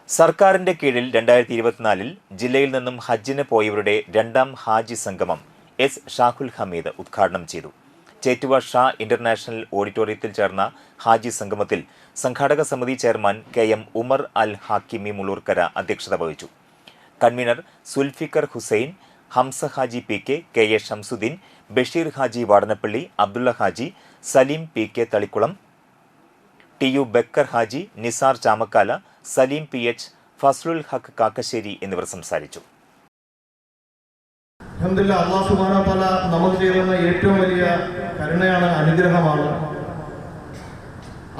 സർക്കാരിന്റെ കീഴിൽ 2024 ജില്ലയിൽ നിന്നും ഹജ്ജിന് പോയവരുടെ രണ്ടാം ഹാജി സംഗമം എസ് ഷാഹുൽ ഹമീദ് ഉദ്ഘാടനം ചെയ്തു. ചേറ്റുവ ഷാ ഇന്റർനാഷണൽ ഓഡിറ്റോറിയത്തിൽ ചേർന്ന ഹാജി സംഗമത്തിൽ സംഘാടക സമിതി ചെയർമാൻ KM ഉമർ അൽ ഹാക്കിമി മുളൂർക്കര അധ്യക്ഷത വഹിച്ചു. Convener Sulfikar Hussain, Hamza Haji PK, KA Shamsuddin, Basheer Haji Vadanappally, Abdulla Haji, Saleem PK Thalikulam, TU Bakkar Haji, Nisar Chamakkala, Saleem PH, Fazlul Haq Kakkassery എന്നിവർ സംസാരിച്ചു. അൽഹംദുലില്ലാഹ്, അല്ലാഹു സുബ്ഹാനഹു വ തആല നമുക്ക് ചെയ്തിരുന്ന ഏറ്റവും വലിയ കരുണയാണ്, അനുഗ്രഹമാണ്.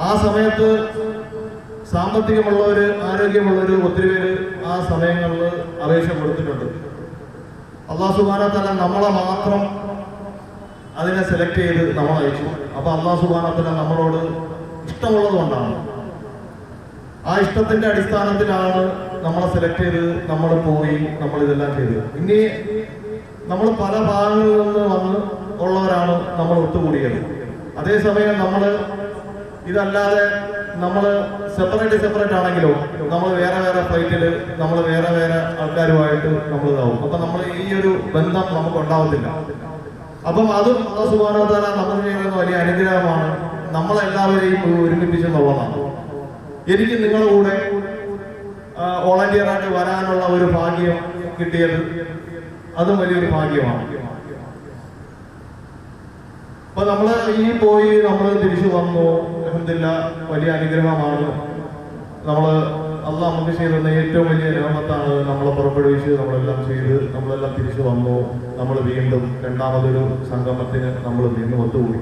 ആ സമയത്ത് സാമ്പത്തികമുള്ളവര്, ആരോഗ്യമുള്ളവര് ഒത്തിരി പേര് ആ സമയങ്ങളിൽ അപേക്ഷ കൊടുത്തിട്ടുണ്ട്. അല്ലാഹു സുബ്ഹാനഹു വ തആല നമ്മളെ മാത്രം അതിനെ സെലക്ട് ചെയ്ത് നമ്മൾ അയച്ചു. അപ്പൊ അല്ലാഹു സുബ്ഹാനഹു വ തആല നമ്മളോട് ഇഷ്ടമുള്ളത് കൊണ്ടാണ്, ആ ഇഷ്ടത്തിന്റെ അടിസ്ഥാനത്തിലാണ് നമ്മളെ സെലക്ട് ചെയ്ത് നമ്മൾ പോയി നമ്മൾ ഇതെല്ലാം ചെയ്തത്. ഇനി നമ്മൾ പല ഭാഗങ്ങളിൽ നിന്ന് വന്ന് ഉള്ളവരാണ് നമ്മൾ ഒത്തുകൂടിയത്. അതേസമയം നമ്മൾ ഇതല്ലാതെ നമ്മൾ സെപ്പറേറ്റ് ആണെങ്കിലോ നമ്മൾ വേറെ ഫ്ലൈറ്റിൽ നമ്മൾ വേറെ ആൾക്കാരുമായിട്ട് നമ്മൾ ഇതാവും. അപ്പൊ നമ്മൾ ഈ ഒരു ബന്ധം നമുക്ക് ഉണ്ടാവത്തില്ല. അപ്പം അതും അല്ലാഹു സുബ്ഹാനഹു വ തആല നമുക്ക് ചെയ്യുന്ന വലിയ അനുഗ്രഹമാണ്, നമ്മളെല്ലാവരെയും ഒരുമിപ്പിച്ചെന്നുള്ളതാണ്. എനിക്ക് നിങ്ങളുടെ കൂടെ വോളണ്ടിയറായിട്ട് വരാനുള്ള ഒരു ഭാഗ്യം കിട്ടിയത് അതും വലിയൊരു ഭാഗ്യമാണ്. അപ്പൊ നമ്മള് പോയി നമ്മൾ തിരിച്ചു വന്നു. അൽഹംദുലില്ലാഹ്, വലിയ അനുഗ്രഹമാണ്. അല്ലാഹ് നമുക്ക് ചെയ്തിരുന്ന ഏറ്റവും വലിയ നിഅമത്താണ്. നമ്മളെ പുറപ്പെടുവിച്ച് നമ്മളെല്ലാം ചെയ്ത് നമ്മളെല്ലാം തിരിച്ചു വന്നു. നമ്മൾ വീണ്ടും രണ്ടാമതൊരു സംഗമത്തിന് നമ്മൾ വീണ്ടും ഒത്തുകൂടി.